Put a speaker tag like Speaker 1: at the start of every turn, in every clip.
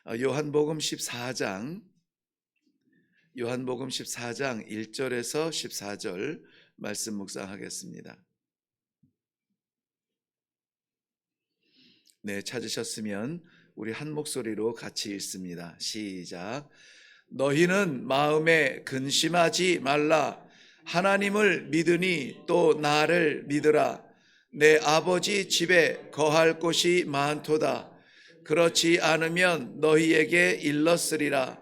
Speaker 1: 요한복음 14장 1절에서 14절 말씀 묵상하겠습니다. 네, 찾으셨으면 우리 한 목소리로 같이 읽습니다. 시작. 너희는 마음에 근심하지 말라. 하나님을 믿으니 또 나를 믿으라. 내 아버지 집에 거할 곳이 많도다. 그렇지 않으면 너희에게 일렀으리라.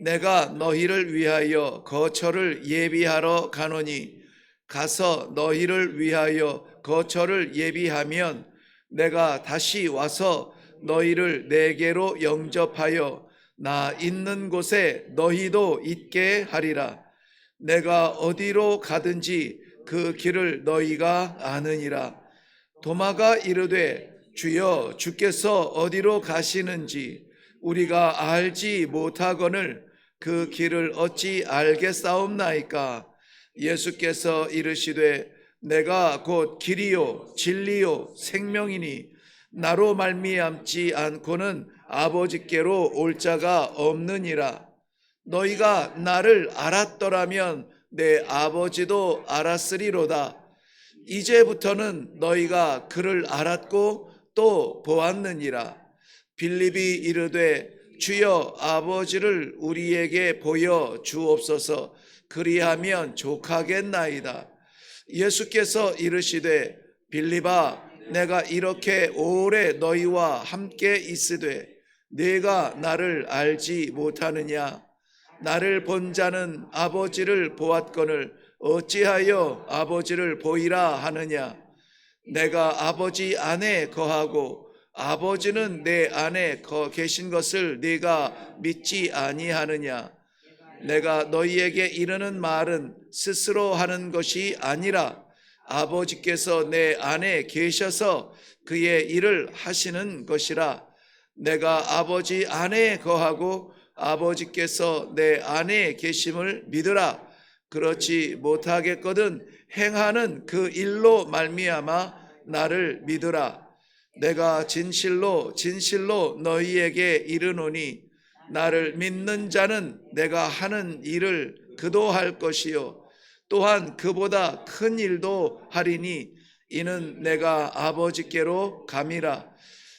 Speaker 1: 내가 너희를 위하여 거처를 예비하러 가노니 가서 너희를 위하여 거처를 예비하면 내가 다시 와서 너희를 내게로 영접하여 나 있는 곳에 너희도 있게 하리라. 내가 어디로 가든지 그 길을 너희가 아느니라. 도마가 이르되 주여 주께서 어디로 가시는지 우리가 알지 못하거늘 그 길을 어찌 알겠사옵나이까. 예수께서 이르시되 내가 곧 길이요 진리요 생명이니 나로 말미암지 않고는 아버지께로 올 자가 없느니라. 너희가 나를 알았더라면 내 아버지도 알았으리로다. 이제부터는 너희가 그를 알았고 또 보았느니라. 빌립이 이르되 주여 아버지를 우리에게 보여 주옵소서. 그리하면 족하겠나이다. 예수께서 이르시되 빌립아 내가 이렇게 오래 너희와 함께 있으되 네가 나를 알지 못하느냐. 나를 본 자는 아버지를 보았거늘 어찌하여 아버지를 보이라 하느냐. 내가 아버지 안에 거하고 아버지는 내 안에 계신 것을 네가 믿지 아니하느냐. 내가 너희에게 이르는 말은 스스로 하는 것이 아니라 아버지께서 내 안에 계셔서 그의 일을 하시는 것이라. 내가 아버지 안에 거하고 아버지께서 내 안에 계심을 믿으라. 그렇지 못하겠거든 행하는 그 일로 말미암아 나를 믿으라. 내가 진실로 너희에게 이르노니 나를 믿는 자는 내가 하는 일을 그도 할 것이요 또한 그보다 큰 일도 하리니 이는 내가 아버지께로 감이라.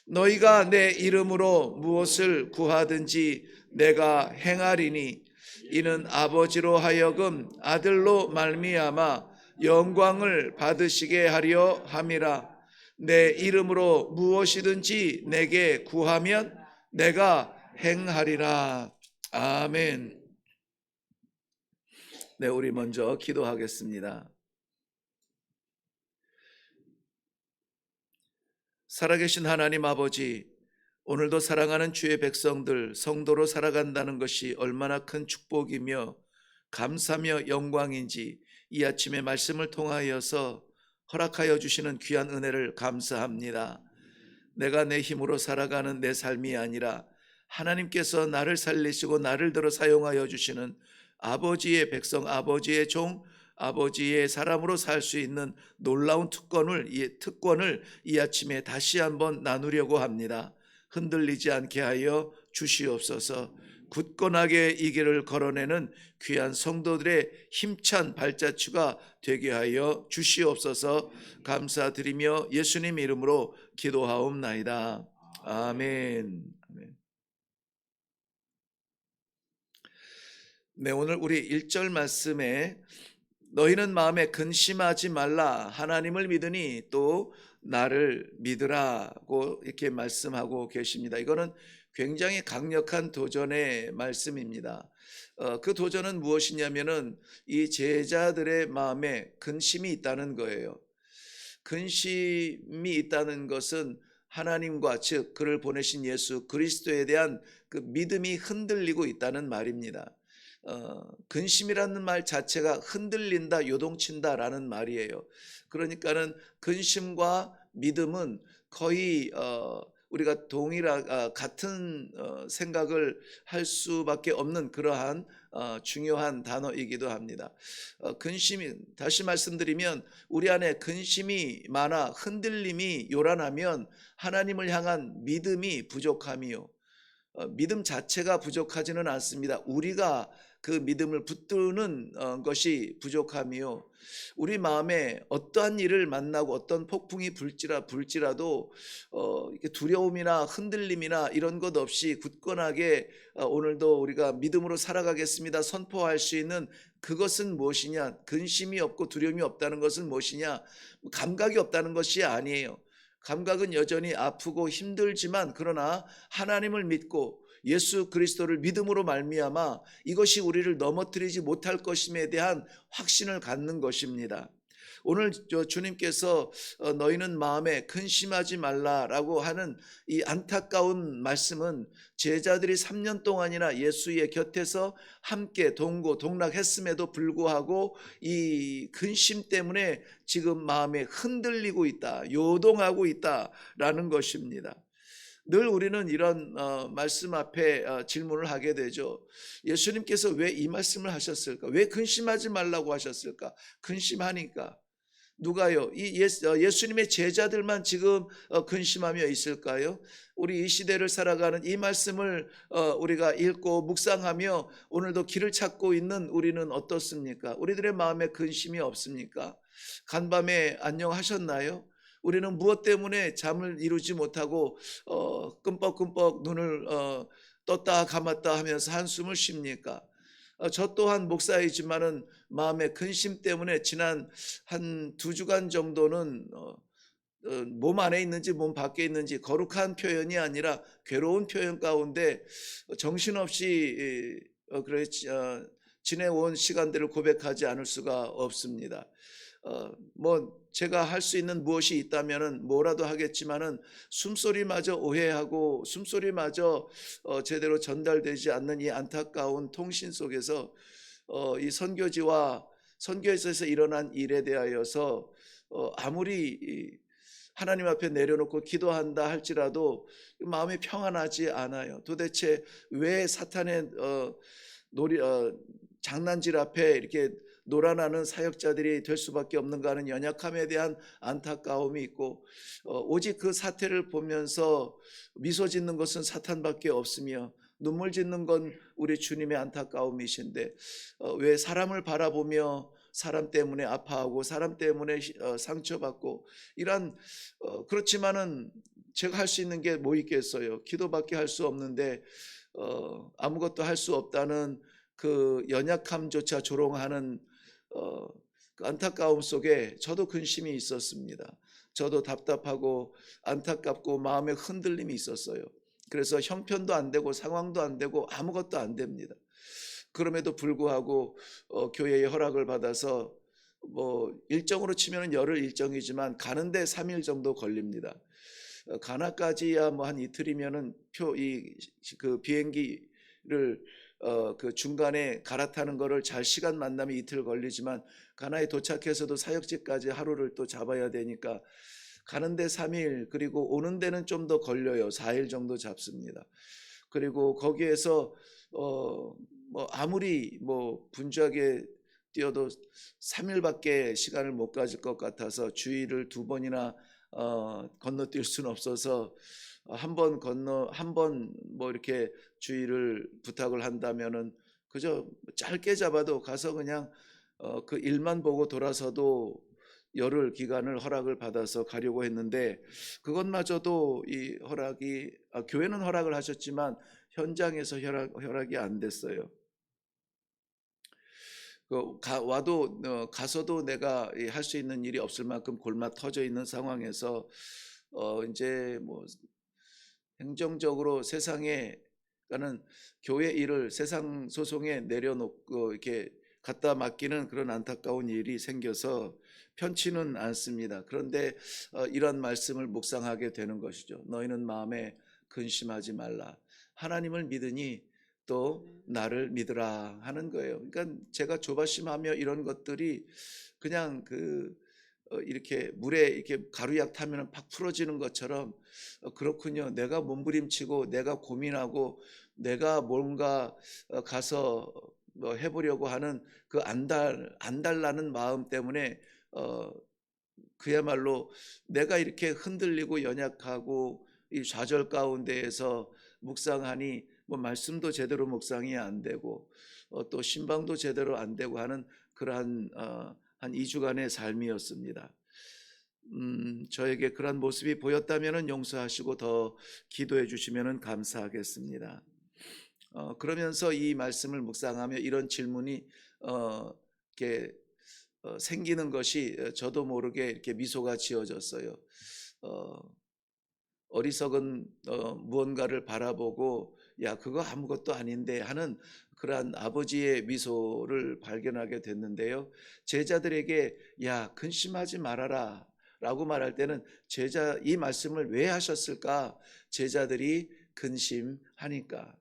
Speaker 1: 너희가 내 이름으로 무엇을 구하든지 내가 행하리니 이는 아버지로 하여금 아들로 말미암아 영광을 받으시게 하려 함이라. 내 이름으로 무엇이든지 내게 구하면 내가 행하리라. 아멘. 네, 우리 먼저 기도하겠습니다. 살아계신 하나님 아버지, 오늘도 사랑하는 주의 백성들 성도로 살아간다는 것이 얼마나 큰 축복이며 감사며 영광인지 이 아침의 말씀을 통하여서 허락하여 주시는 귀한 은혜를 감사합니다. 내가 내 힘으로 살아가는 내 삶이 아니라 하나님께서 나를 살리시고 나를 들어 사용하여 주시는 아버지의 백성, 아버지의 종, 아버지의 사람으로 살 수 있는 놀라운 특권을 이 아침에 다시 한번 나누려고 합니다. 흔들리지 않게 하여 주시옵소서. 굳건하게 이 길을 걸어내는 귀한 성도들의 힘찬 발자취가 되게 하여 주시옵소서. 감사드리며 예수님 이름으로 기도하옵나이다. 아멘. 네, 오늘 우리 1절 말씀에 너희는 마음에 근심하지 말라. 하나님을 믿으니 또 나를 믿으라고 이렇게 말씀하고 계십니다. 이거는 굉장히 강력한 도전의 말씀입니다. 그 도전은 무엇이냐면은 이 제자들의 마음에 근심이 있다는 거예요. 근심이 있다는 것은 하나님과 즉 그를 보내신 예수 그리스도에 대한 그 믿음이 흔들리고 있다는 말입니다. 근심이라는 말 자체가 흔들린다, 요동친다라는 말이에요. 그러니까는 근심과 믿음은 거의 우리가 같은 생각을 할 수밖에 없는 그러한 중요한 단어이기도 합니다. 근심이, 다시 말씀드리면 우리 안에 근심이 많아 흔들림이 요란하면 하나님을 향한 믿음이 부족함이요 믿음 자체가 부족하지는 않습니다. 우리가 그 믿음을 붙드는 것이 부족함이요. 우리 마음에 어떠한 일을 만나고 어떤 폭풍이 불지라도 이렇게 두려움이나 흔들림이나 이런 것 없이 굳건하게 오늘도 우리가 믿음으로 살아가겠습니다 선포할 수 있는 그것은 무엇이냐? 근심이 없고 두려움이 없다는 것은 무엇이냐? 감각이 없다는 것이 아니에요. 감각은 여전히 아프고 힘들지만 그러나 하나님을 믿고 예수 그리스도를 믿음으로 말미암아 이것이 우리를 넘어뜨리지 못할 것임에 대한 확신을 갖는 것입니다. 오늘 주님께서 너희는 마음에 근심하지 말라라고 하는 이 안타까운 말씀은 제자들이 3년 동안이나 예수의 곁에서 함께 동고동락했음에도 불구하고 이 근심 때문에 지금 마음에 흔들리고 있다, 요동하고 있다라는 것입니다. 늘 우리는 이런 말씀 앞에 질문을 하게 되죠. 예수님께서 왜 이 말씀을 하셨을까? 왜 근심하지 말라고 하셨을까? 근심하니까. 누가요? 예수님의 제자들만 지금 근심하며 있을까요? 우리 이 시대를 살아가는 이 말씀을 우리가 읽고 묵상하며 오늘도 길을 찾고 있는 우리는 어떻습니까? 우리들의 마음에 근심이 없습니까? 간밤에 안녕하셨나요? 우리는 무엇 때문에 잠을 이루지 못하고 끔뻑끔뻑 눈을 떴다 감았다 하면서 한숨을 쉽니까? 저 또한 목사이지만은 마음의 근심 때문에 지난 한 2주간 정도는 몸 안에 있는지 몸 밖에 있는지 거룩한 표현이 아니라 괴로운 표현 가운데 정신없이 지내온 시간들을 고백하지 않을 수가 없습니다. 뭐 제가 할 수 있는 무엇이 있다면은 뭐라도 하겠지만은 숨소리마저 오해하고 숨소리마저 제대로 전달되지 않는 이 안타까운 통신 속에서 이 선교지와 선교에서 일어난 일에 대하여서 아무리 하나님 앞에 내려놓고 기도한다 할지라도 마음이 평안하지 않아요. 도대체 왜 사탄의 장난질 앞에 이렇게 놀아나는 사역자들이 될 수밖에 없는가 하는 연약함에 대한 안타까움이 있고 오직 그 사태를 보면서 미소 짓는 것은 사탄밖에 없으며 눈물 짓는 건 우리 주님의 안타까움이신데 왜 사람을 바라보며 사람 때문에 아파하고 사람 때문에 상처받고 이런 그렇지만은 제가 할 수 있는 게 뭐 있겠어요? 기도밖에 할 수 없는데 아무것도 할 수 없다는 그 연약함조차 조롱하는 그 안타까움 속에 저도 근심이 있었습니다. 저도 답답하고 안타깝고 마음에 흔들림이 있었어요. 그래서 형편도 안 되고 상황도 안 되고 아무것도 안 됩니다. 그럼에도 불구하고 교회의 허락을 받아서 뭐 일정으로 치면 열흘 일정이지만 가는데 3일 정도 걸립니다. 가나까지야 뭐 한 이틀이면은 그 비행기를 그 중간에 갈아타는 거를 잘 시간 만나면 이틀 걸리지만 가나에 도착해서도 사역지까지 하루를 또 잡아야 되니까 가는데 3일 그리고 오는 데는 좀 더 걸려요. 4일 정도 잡습니다. 그리고 거기에서 뭐 아무리 뭐 분주하게 뛰어도 3일밖에 시간을 못 가질 것 같아서 주일을 2번이나 건너뛸 수는 없어서 한 번 뭐 이렇게 주의를 부탁을 한다면은 그저 짧게 잡아도 가서 그냥 그 일만 보고 돌아서도 열흘 기간을 허락을 받아서 가려고 했는데 그것마저도 이 허락이 교회는 허락을 하셨지만 현장에서 허락이 안 됐어요. 와도 가서도 내가 할 수 있는 일이 없을 만큼 골마 터져 있는 상황에서 이제 뭐 행정적으로 세상에 가는 교회 일을 세상 소송에 내려놓고 이렇게 갖다 맡기는 그런 안타까운 일이 생겨서 편치는 않습니다. 그런데 이런 말씀을 묵상하게 되는 것이죠. 너희는 마음에 근심하지 말라. 하나님을 믿으니 또 나를 믿으라 하는 거예요. 그러니까 제가 조바심하며 이런 것들이 그냥 이렇게 물에 이렇게 가루약 타면 팍 풀어지는 것처럼 그렇군요. 내가 몸부림치고 내가 고민하고 내가 뭔가 가서 뭐 해보려고 하는 그 안달나는 마음 때문에 그야말로 내가 이렇게 흔들리고 연약하고 이 좌절 가운데에서 묵상하니 뭐 말씀도 제대로 묵상이 안 되고 또 신방도 제대로 안 되고 하는 그러한 한 2주간의 삶이었습니다. 저에게 그런 모습이 보였다면 용서하시고 더 기도해 주시면 감사하겠습니다. 그러면서 이 말씀을 묵상하며 이런 질문이 이렇게 생기는 것이 저도 모르게 이렇게 미소가 지어졌어요. 어리석은 무언가를 바라보고 야 그거 아무것도 아닌데 하는 그러한 아버지의 미소를 발견하게 됐는데요. 제자들에게 야 근심하지 말아라 라고 말할 때는 제자 이 말씀을 왜 하셨을까? 제자들이 근심하니까.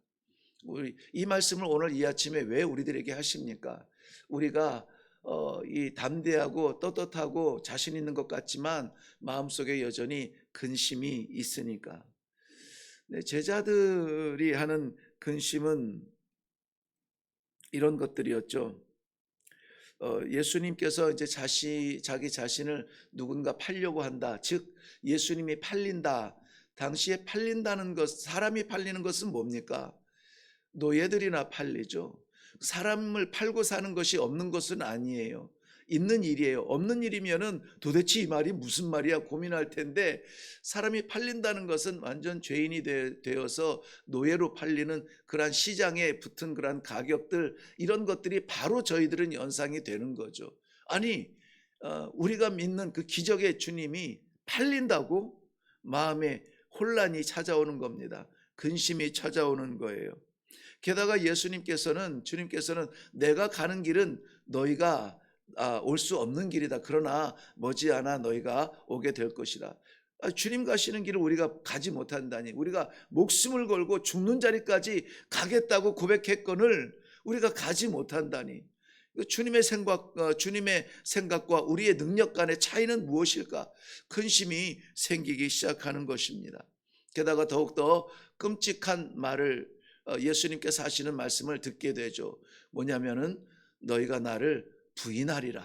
Speaker 1: 우리 이 말씀을 오늘 이 아침에 왜 우리들에게 하십니까? 우리가 이 담대하고 떳떳하고 자신 있는 것 같지만 마음속에 여전히 근심이 있으니까. 네, 제자들이 하는 근심은 이런 것들이었죠. 예수님께서 이제 자기 자신을 누군가 팔려고 한다. 즉 예수님이 팔린다. 당시에 팔린다는 것, 사람이 팔리는 것은 뭡니까? 노예들이나 팔리죠. 사람을 팔고 사는 것이 없는 것은 아니에요. 있는 일이에요. 없는 일이면은 도대체 이 말이 무슨 말이야 고민할 텐데, 사람이 팔린다는 것은 완전 죄인이 되어서 노예로 팔리는 그러한 시장에 붙은 그러한 가격들, 이런 것들이 바로 저희들은 연상이 되는 거죠. 아니 우리가 믿는 그 기적의 주님이 팔린다고? 마음에 혼란이 찾아오는 겁니다. 근심이 찾아오는 거예요. 게다가 주님께서는 내가 가는 길은 너희가 올 수 없는 길이다. 그러나 머지않아 너희가 오게 될 것이다. 주님 가시는 길을 우리가 가지 못한다니, 우리가 목숨을 걸고 죽는 자리까지 가겠다고 고백했거늘 우리가 가지 못한다니, 주님의 생각과 우리의 능력 간의 차이는 무엇일까? 근심이 생기기 시작하는 것입니다. 게다가 더욱더 끔찍한 말을 예수님께서 하시는 말씀을 듣게 되죠. 뭐냐면은 너희가 나를 부인하리라.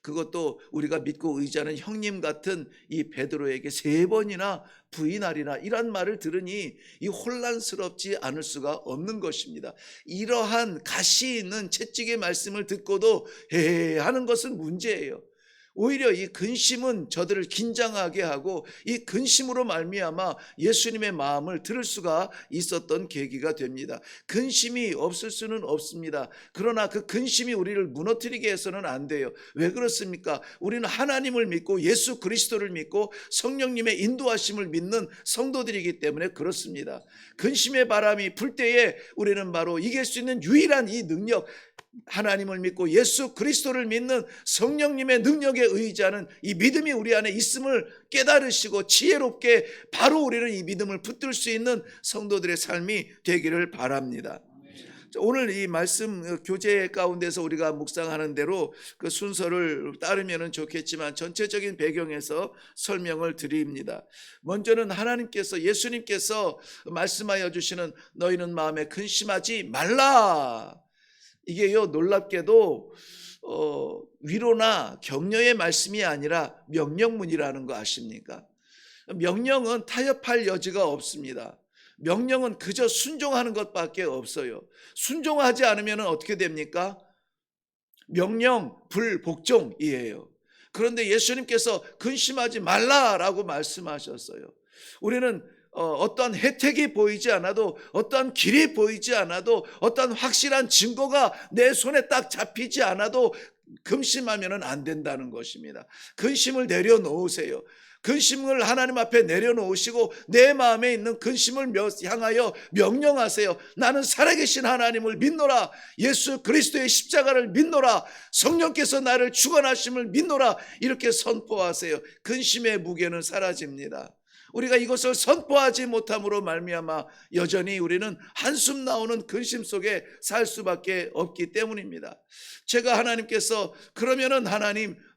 Speaker 1: 그것도 우리가 믿고 의지하는 형님 같은 이 베드로에게 3번이나 부인하리라, 이런 말을 들으니 이 혼란스럽지 않을 수가 없는 것입니다. 이러한 가시 있는 채찍의 말씀을 듣고도 하는 것은 문제예요. 오히려 이 근심은 저들을 긴장하게 하고 이 근심으로 말미암아 예수님의 마음을 들을 수가 있었던 계기가 됩니다. 근심이 없을 수는 없습니다. 그러나 그 근심이 우리를 무너뜨리게 해서는 안 돼요. 왜 그렇습니까? 우리는 하나님을 믿고 예수 그리스도를 믿고 성령님의 인도하심을 믿는 성도들이기 때문에 그렇습니다. 근심의 바람이 불 때에 우리는 바로 이길 수 있는 유일한 이 능력, 하나님을 믿고 예수 그리스도를 믿는 성령님의 능력에 의지하는 이 믿음이 우리 안에 있음을 깨달으시고 지혜롭게 바로 우리는 이 믿음을 붙들 수 있는 성도들의 삶이 되기를 바랍니다. 오늘 이 말씀 교재 가운데서 우리가 묵상하는 대로 그 순서를 따르면 좋겠지만 전체적인 배경에서 설명을 드립니다. 먼저는 예수님께서 말씀하여 주시는 너희는 마음에 근심하지 말라. 이게요, 놀랍게도 위로나 격려의 말씀이 아니라 명령문이라는 거 아십니까? 명령은 타협할 여지가 없습니다. 명령은 그저 순종하는 것밖에 없어요. 순종하지 않으면 어떻게 됩니까? 명령 불복종이에요. 그런데 예수님께서 근심하지 말라라고 말씀하셨어요. 우리는 어떠한 혜택이 보이지 않아도, 어떠한 길이 보이지 않아도, 어떠한 확실한 증거가 내 손에 딱 잡히지 않아도 근심하면 안 된다는 것입니다. 근심을 내려놓으세요. 근심을 하나님 앞에 내려놓으시고 내 마음에 있는 근심을 향하여 명령하세요. 나는 살아계신 하나님을 믿노라. 예수 그리스도의 십자가를 믿노라. 성령께서 나를 주관하심을 믿노라. 이렇게 선포하세요. 근심의 무게는 사라집니다. 우리가 이것을 선포하지 못함으로 말미암아 여전히 우리는 한숨 나오는 근심 속에 살 수밖에 없기 때문입니다. 제가 그러면은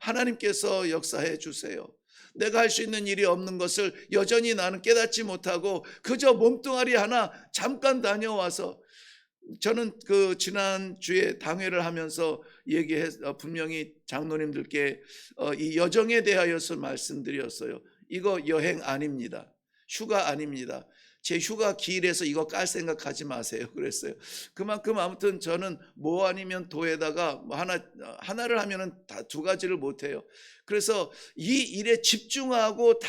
Speaker 1: 하나님께서 역사해 주세요. 내가 할 수 있는 일이 없는 것을 여전히 나는 깨닫지 못하고 그저 몸뚱아리 하나 잠깐 다녀와서, 저는 그 지난주에 당회를 하면서 분명히 장로님들께 이 여정에 대하여서 말씀드렸어요. 이거 여행 아닙니다. 휴가 아닙니다. 제 휴가 기일에서 이거 깔 생각하지 마세요. 그랬어요. 그만큼 아무튼 저는 뭐 아니면 도에다가 뭐 하나를 하면은 다 두 가지를 못 해요. 그래서 이 일에 집중하고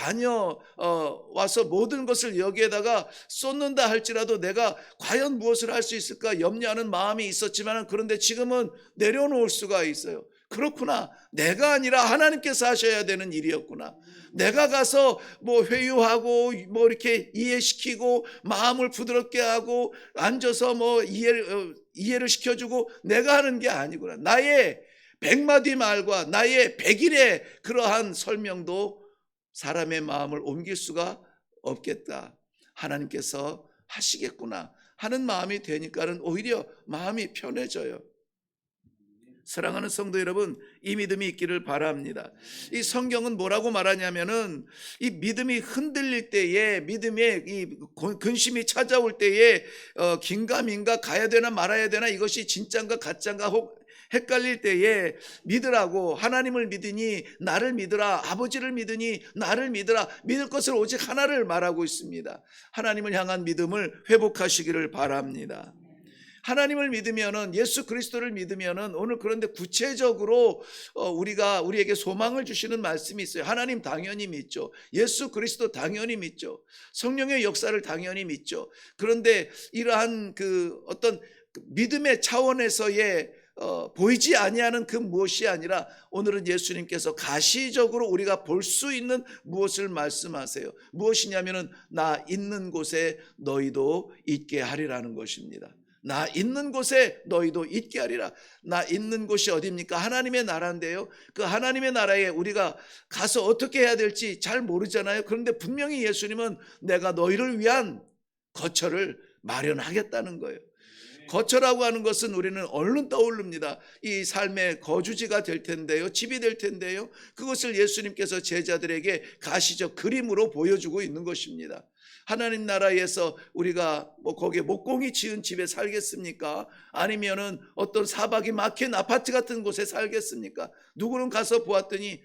Speaker 1: 와서 모든 것을 여기에다가 쏟는다 할지라도 내가 과연 무엇을 할 수 있을까 염려하는 마음이 있었지만, 그런데 지금은 내려놓을 수가 있어요. 그렇구나. 내가 아니라 하나님께서 하셔야 되는 일이었구나. 내가 가서 뭐 회유하고 뭐 이렇게 이해시키고 마음을 부드럽게 하고 앉아서 뭐 이해를 시켜주고 내가 하는 게 아니구나. 나의 100마디 말과 나의 100일의 그러한 설명도 사람의 마음을 옮길 수가 없겠다. 하나님께서 하시겠구나 하는 마음이 되니까는 오히려 마음이 편해져요. 사랑하는 성도 여러분, 이 믿음이 있기를 바랍니다. 이 성경은 뭐라고 말하냐면은 이 믿음이 흔들릴 때에, 믿음의 이 근심이 찾아올 때에 긴가민가 가야 되나 말아야 되나, 이것이 진짠가 가짠가 혹 헷갈릴 때에 믿으라고, 하나님을 믿으니 나를 믿으라, 아버지를 믿으니 나를 믿으라, 믿을 것을 오직 하나를 말하고 있습니다. 하나님을 향한 믿음을 회복하시기를 바랍니다. 하나님을 믿으면은, 예수 그리스도를 믿으면은, 오늘 그런데 구체적으로 우리에게 소망을 주시는 말씀이 있어요. 하나님 당연히 믿죠. 예수 그리스도 당연히 믿죠. 성령의 역사를 당연히 믿죠. 그런데 이러한 그 어떤 믿음의 차원에서의 보이지 아니하는 그 무엇이 아니라, 오늘은 예수님께서 가시적으로 우리가 볼 수 있는 무엇을 말씀하세요. 무엇이냐면은 나 있는 곳에 너희도 있게 하리라는 것입니다. 나 있는 곳에 너희도 있게 하리라. 나 있는 곳이 어디입니까? 하나님의 나라인데요. 그 하나님의 나라에 우리가 가서 어떻게 해야 될지 잘 모르잖아요. 그런데 분명히 예수님은 내가 너희를 위한 거처를 마련하겠다는 거예요. 거처라고 하는 것은 우리는 얼른 떠오릅니다. 이 삶의 거주지가 될 텐데요, 집이 될 텐데요, 그것을 예수님께서 제자들에게 가시적 그림으로 보여주고 있는 것입니다. 하나님 나라에서 우리가 뭐 거기에 목공이 지은 집에 살겠습니까? 아니면은 어떤 사박이 막힌 아파트 같은 곳에 살겠습니까? 누구는 가서 보았더니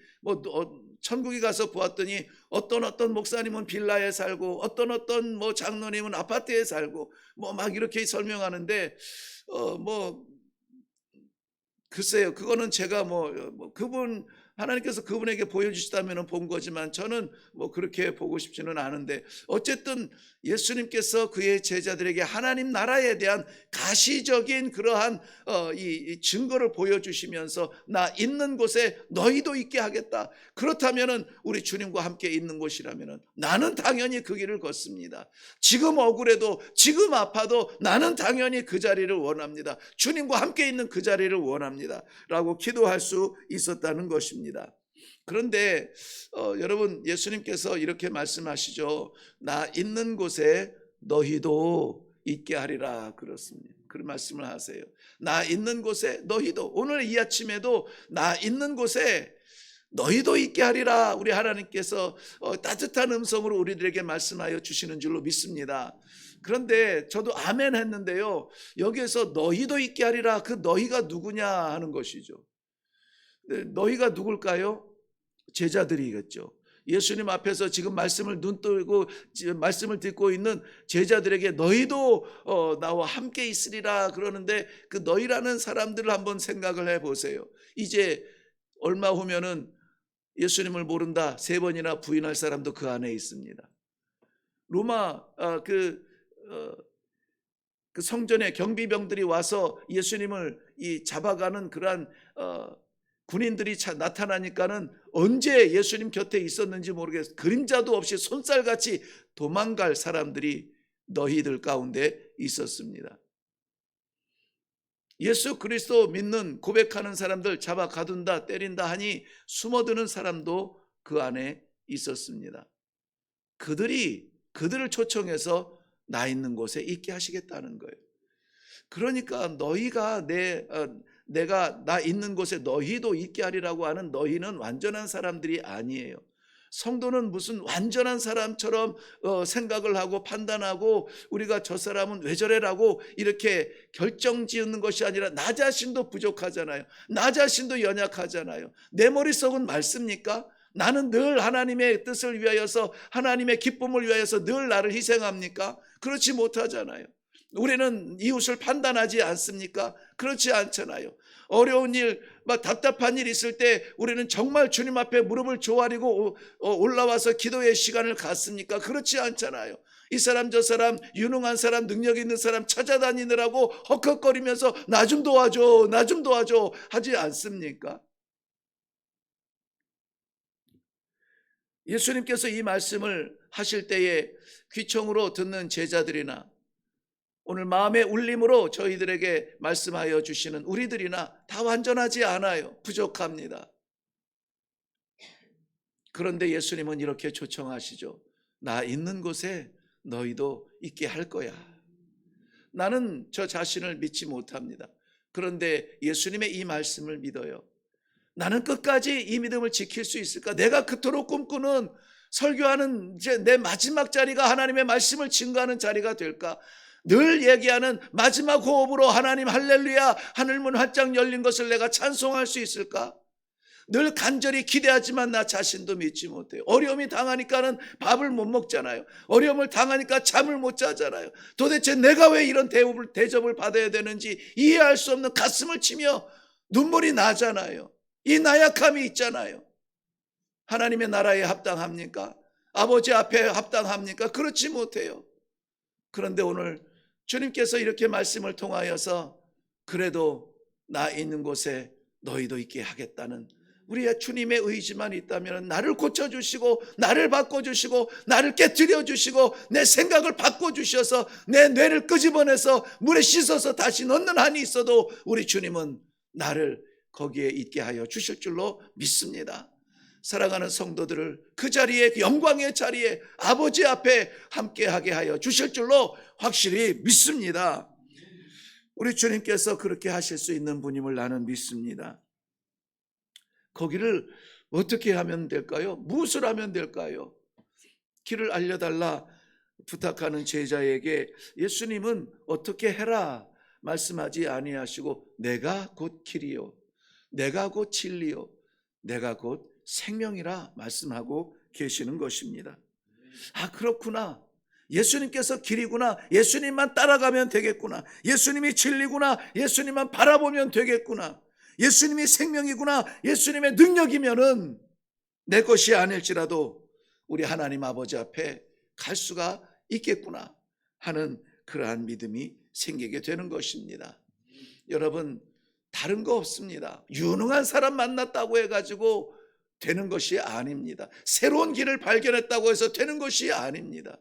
Speaker 1: 천국에 가서 보았더니 어떤 목사님은 빌라에 살고 어떤 뭐 장로님은 아파트에 살고 뭐 막 이렇게 설명하는데 글쎄요, 그거는 제가 하나님께서 그분에게 보여주시다면 본 거지만 저는 그렇게 보고 싶지는 않은데, 어쨌든 예수님께서 그의 제자들에게 하나님 나라에 대한 가시적인 그러한 이 증거를 보여주시면서 나 있는 곳에 너희도 있게 하겠다. 그렇다면은 우리 주님과 함께 있는 곳이라면은 나는 당연히 그 길을 걷습니다. 지금 억울해도 지금 아파도 나는 당연히 그 자리를 원합니다. 주님과 함께 있는 그 자리를 원합니다 라고 기도할 수 있었다는 것입니다. 그런데 여러분, 예수님께서 이렇게 말씀하시죠. 나 있는 곳에 너희도 있게 하리라 그렇습니다. 그런 말씀을 하세요. 나 있는 곳에 너희도, 오늘 이 아침에도 나 있는 곳에 너희도 있게 하리라 우리 하나님께서 따뜻한 음성으로 우리들에게 말씀하여 주시는 줄로 믿습니다. 그런데 저도 아멘 했는데요, 여기에서 너희도 있게 하리라, 그 너희가 누구냐 하는 것이죠. 너희가 누굴까요? 제자들이겠죠. 예수님 앞에서 지금 말씀을 눈뜨고 말씀을 듣고 있는 제자들에게 너희도 나와 함께 있으리라 그러는데, 그 너희라는 사람들을 한번 생각을 해보세요. 이제 얼마 후면은 예수님을 모른다 3번이나 부인할 사람도 그 안에 있습니다. 로마 그 성전에 경비병들이 와서 예수님을 잡아가는 그러한 군인들이 나타나니까는 언제 예수님 곁에 있었는지 모르겠어요. 그림자도 없이 손살같이 도망갈 사람들이 너희들 가운데 있었습니다. 예수 그리스도 믿는 고백하는 사람들 잡아 가둔다 때린다 하니 숨어드는 사람도 그 안에 있었습니다. 그들을 초청해서 나 있는 곳에 있게 하시겠다는 거예요. 그러니까 내가 나 있는 곳에 너희도 있게 하리라고 하는 너희는 완전한 사람들이 아니에요. 성도는 무슨 완전한 사람처럼 생각을 하고 판단하고 우리가 저 사람은 왜 저래라고 이렇게 결정지는 것이 아니라 나 자신도 부족하잖아요. 나 자신도 연약하잖아요. 내 머릿속은 맑습니까? 나는 늘 하나님의 뜻을 위하여서, 하나님의 기쁨을 위하여서 늘 나를 희생합니까? 그렇지 못하잖아요. 우리는 이웃을 판단하지 않습니까? 그렇지 않잖아요. 어려운 일, 막 답답한 일 있을 때 우리는 정말 주님 앞에 무릎을 조아리고 올라와서 기도의 시간을 갖습니까? 그렇지 않잖아요. 이 사람 저 사람, 유능한 사람, 능력 있는 사람 찾아다니느라고 헉헉거리면서 나 좀 도와줘, 나 좀 도와줘 하지 않습니까? 예수님께서 이 말씀을 하실 때에 귀청으로 듣는 제자들이나 오늘 마음의 울림으로 저희들에게 말씀하여 주시는 우리들이나 다 완전하지 않아요. 부족합니다. 그런데 예수님은 이렇게 초청하시죠. 나 있는 곳에 너희도 있게 할 거야. 나는 저 자신을 믿지 못합니다. 그런데 예수님의 이 말씀을 믿어요. 나는 끝까지 이 믿음을 지킬 수 있을까? 내가 그토록 꿈꾸는 설교하는 이제 내 마지막 자리가 하나님의 말씀을 증거하는 자리가 될까? 늘 얘기하는 마지막 호흡으로 하나님 할렐루야 하늘문 활짝 열린 것을 내가 찬송할 수 있을까? 늘 간절히 기대하지만 나 자신도 믿지 못해요. 어려움이 당하니까는 밥을 못 먹잖아요. 어려움을 당하니까 잠을 못 자잖아요. 도대체 내가 왜 이런 대접을 받아야 되는지 이해할 수 없는 가슴을 치며 눈물이 나잖아요. 이 나약함이 있잖아요. 하나님의 나라에 합당합니까? 아버지 앞에 합당합니까? 그렇지 못해요. 그런데 오늘 주님께서 이렇게 말씀을 통하여서 그래도 나 있는 곳에 너희도 있게 하겠다는 우리의 주님의 의지만 있다면 나를 고쳐주시고 나를 바꿔주시고 나를 깨트려 주시고 내 생각을 바꿔주셔서 내 뇌를 끄집어내서 물에 씻어서 다시 넣는 한이 있어도 우리 주님은 나를 거기에 있게 하여 주실 줄로 믿습니다. 사랑하는 성도들을 그 자리에, 그 영광의 자리에 아버지 앞에 함께하게 하여 주실 줄로 확실히 믿습니다. 우리 주님께서 그렇게 하실 수 있는 분임을 나는 믿습니다. 거기를 어떻게 하면 될까요? 무엇을 하면 될까요? 길을 알려달라 부탁하는 제자에게 예수님은 어떻게 해라 말씀하지 아니하시고 내가 곧 길이요 내가 곧 진리요 내가 곧 생명이라 말씀하고 계시는 것입니다. 아, 그렇구나. 예수님께서 길이구나. 예수님만 따라가면 되겠구나. 예수님이 진리구나. 예수님만 바라보면 되겠구나. 예수님이 생명이구나. 예수님의 능력이면은 내 것이 아닐지라도 우리 하나님 아버지 앞에 갈 수가 있겠구나 하는 그러한 믿음이 생기게 되는 것입니다. 여러분, 다른 거 없습니다. 유능한 사람 만났다고 해가지고 되는 것이 아닙니다. 새로운 길을 발견했다고 해서 되는 것이 아닙니다.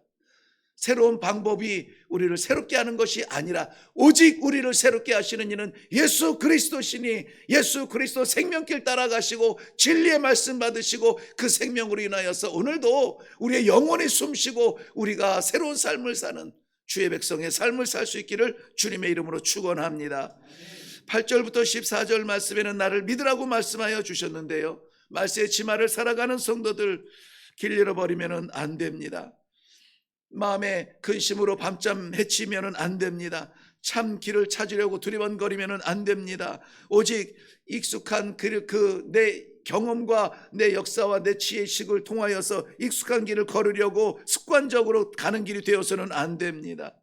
Speaker 1: 새로운 방법이 우리를 새롭게 하는 것이 아니라 오직 우리를 새롭게 하시는 이는 예수 그리스도시니 예수 그리스도 생명길 따라가시고 진리의 말씀 받으시고 그 생명으로 인하여서 오늘도 우리의 영혼이 숨쉬고 우리가 새로운 삶을 사는 주의 백성의 삶을 살 수 있기를 주님의 이름으로 축원합니다. 8절부터 14절 말씀에는 나를 믿으라고 말씀하여 주셨는데요, 말세의 치마를 살아가는 성도들 길 잃어버리면 안 됩니다. 마음에 근심으로 밤잠 해치면 안 됩니다. 참 길을 찾으려고 두리번거리면 안 됩니다. 오직 익숙한 내 경험과 내 역사와 내 지혜식을 통하여서 익숙한 길을 걸으려고 습관적으로 가는 길이 되어서는 안 됩니다.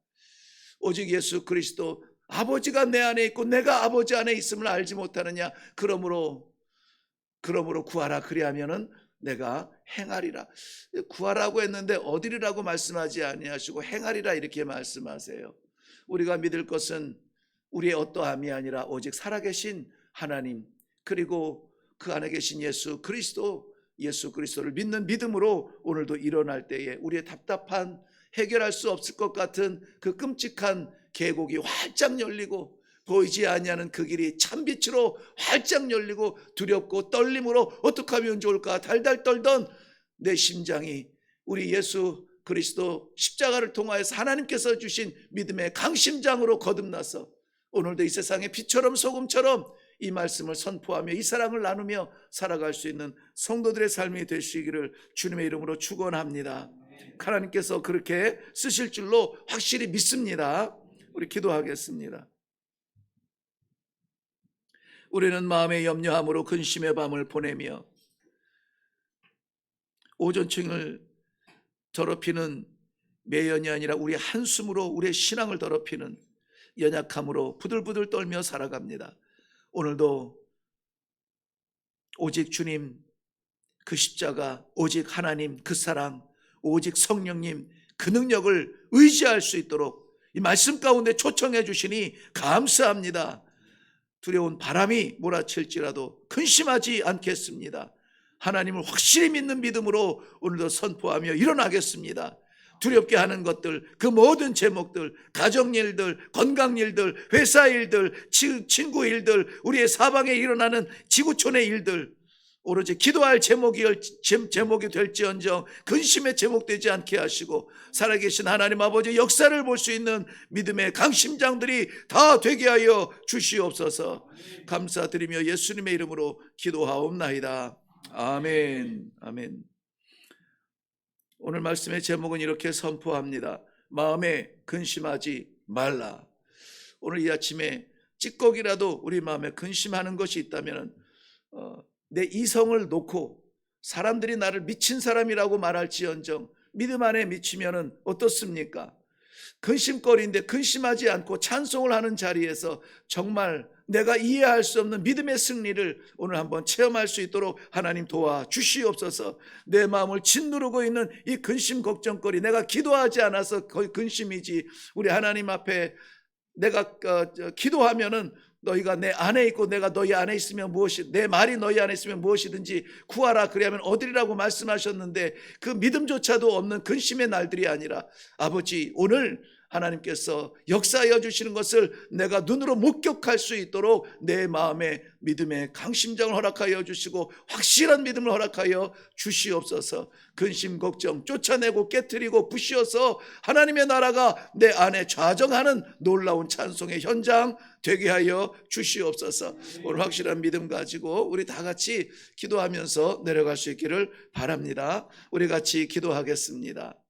Speaker 1: 오직 예수 그리스도 아버지가 내 안에 있고 내가 아버지 안에 있음을 알지 못하느냐. 그러므로 구하라. 그리하면은 내가 행하리라. 구하라고 했는데 어디리라고 말씀하지 아니하시고 행하리라 이렇게 말씀하세요. 우리가 믿을 것은 우리의 어떠함이 아니라 오직 살아계신 하나님, 그리고 그 안에 계신 예수 그리스도를 믿는 믿음으로 오늘도 일어날 때에 우리의 답답한 해결할 수 없을 것 같은 그 끔찍한 계곡이 활짝 열리고 보이지 아니하는 그 길이 참빛으로 활짝 열리고 두렵고 떨림으로 어떻게 하면 좋을까 달달 떨던 내 심장이 우리 예수 그리스도 십자가를 통하여서 하나님께서 주신 믿음의 강심장으로 거듭나서 오늘도 이 세상의 빛처럼 소금처럼 이 말씀을 선포하며 이 사랑을 나누며 살아갈 수 있는 성도들의 삶이 되시기를 주님의 이름으로 축원합니다. 하나님께서 그렇게 쓰실 줄로 확실히 믿습니다. 우리 기도하겠습니다. 우리는 마음의 염려함으로 근심의 밤을 보내며 오존층을 더럽히는 매연이 아니라 우리 한숨으로 우리의 신앙을 더럽히는 연약함으로 부들부들 떨며 살아갑니다. 오늘도 오직 주님 그 십자가, 오직 하나님 그 사랑, 오직 성령님 그 능력을 의지할 수 있도록 이 말씀 가운데 초청해 주시니 감사합니다. 두려운 바람이 몰아칠지라도 근심하지 않겠습니다. 하나님을 확실히 믿는 믿음으로 오늘도 선포하며 일어나겠습니다. 두렵게 하는 것들, 그 모든 제목들, 가정 일들, 건강 일들, 회사 일들, 친구 일들, 우리의 사방에 일어나는 지구촌의 일들, 오로지 기도할 제목이 될지언정 근심의 제목되지 않게 하시고 살아계신 하나님 아버지 역사를 볼 수 있는 믿음의 강심장들이 다 되게 하여 주시옵소서. 감사드리며 예수님의 이름으로 기도하옵나이다. 아멘. 아멘. 오늘 말씀의 제목은 이렇게 선포합니다. 마음에 근심하지 말라. 오늘 이 아침에 찌꺼기라도 우리 마음에 근심하는 것이 있다면 내 이성을 놓고 사람들이 나를 미친 사람이라고 말할지언정 믿음 안에 미치면 어떻습니까? 근심거리인데 근심하지 않고 찬송을 하는 자리에서 정말 내가 이해할 수 없는 믿음의 승리를 오늘 한번 체험할 수 있도록 하나님 도와주시옵소서. 내 마음을 짓누르고 있는 이 근심 걱정거리, 내가 기도하지 않아서 거의 근심이지, 우리 하나님 앞에 내가 기도하면은 너희가 내 안에 있고 내가 너희 안에 있으면 무엇이, 내 말이 너희 안에 있으면 무엇이든지 구하라 그리하면 얻으리라고 말씀하셨는데 그 믿음조차도 없는 근심의 날들이 아니라 아버지 오늘 하나님께서 역사하여 주시는 것을 내가 눈으로 목격할 수 있도록 내 마음에 믿음의 강심장을 허락하여 주시고 확실한 믿음을 허락하여 주시옵소서. 근심 걱정 쫓아내고 깨트리고 부시어서 하나님의 나라가 내 안에 좌정하는 놀라운 찬송의 현장 되게 하여 주시옵소서. 오늘 확실한 믿음 가지고 우리 다 같이 기도하면서 내려갈 수 있기를 바랍니다. 우리 같이 기도하겠습니다.